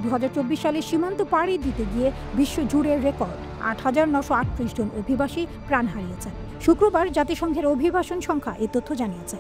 2024 সালে সীমান্ত পাড়ি দিতে গিয়ে বিশ্বজুড়ে রেকর্ড 8,938 জন অভিবাসী প্রাণ হারিয়েছেন। শুক্রবার জাতিসংঘের অভিবাসন সংখ্যা এ তথ্য জানিয়েছে।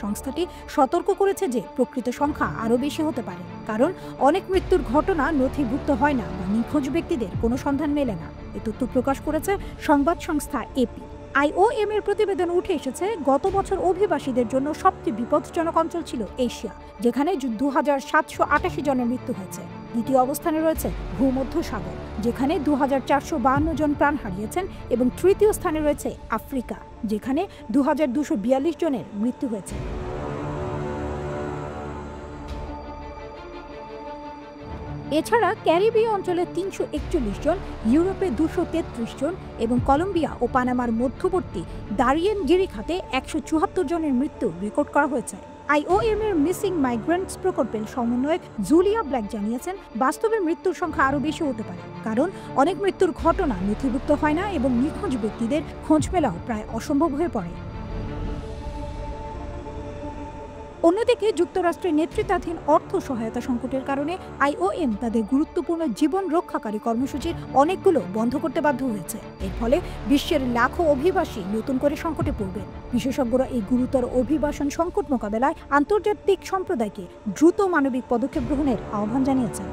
সংস্থাটি সতর্ক করেছে যে প্রকৃত সংখ্যা আরও বেশি হতে পারে, কারণ অনেক মৃত্যুর ঘটনা নথিভুক্ত হয় না বা নিখোঁজ ব্যক্তিদের কোনো সন্ধান মেলে না। এ তথ্য প্রকাশ করেছে সংবাদ সংস্থা এপি। IOM এর প্রতিবেদন উঠে এসেছে, গত বছর অভিবাসীদের জন্য সবচেয়ে বিপজ্জনক অঞ্চল ছিল এশিয়া, যেখানে 2,788 জনের মৃত্যু হয়েছে। দ্বিতীয় অবস্থানে রয়েছে ভূমধ্যসাগর, যেখানে 2,452 জন প্রাণ হারিয়েছেন, এবং তৃতীয় স্থানে রয়েছে আফ্রিকা, যেখানে 2,242 জনের মৃত্যু হয়েছে। এছাড়া ক্যারিবীয় অঞ্চলে 341 জন, ইউরোপে 233 জন এবং কলম্বিয়া ও পানামার মধ্যবর্তী দারিয়েন গিরিখাতে 174 জনের মৃত্যু রেকর্ড করা হয়েছে। IOM এর মিসিং মাইগ্রেন্টস প্রকল্পের সমন্বয়ক জুলিয়া ব্ল্যাক জানিয়েছেন, বাস্তবে মৃত্যুর সংখ্যা আরও বেশি হতে পারে, কারণ অনেক মৃত্যুর ঘটনা নথিভুক্ত হয় না এবং নিখোঁজ ব্যক্তিদের খোঁজ মেলাও প্রায় অসম্ভব হয়ে পড়ে। অন্যদিকে যুক্তরাষ্ট্রের নেতৃত্বাধীন অর্থ সহায়তা সংকটের কারণে IOM তাদের গুরুত্বপূর্ণ জীবন রক্ষাকারী কর্মসূচির অনেকগুলো বন্ধ করতে বাধ্য হয়েছে। এর ফলে বিশ্বের লাখো অভিবাসী নতুন করে সংকটে পড়বেন। বিশেষজ্ঞরা এই গুরুতর অভিবাসন সংকট মোকাবেলায় আন্তর্জাতিক সম্প্রদায়কে দ্রুত মানবিক পদক্ষেপ গ্রহণের আহ্বান জানিয়েছেন।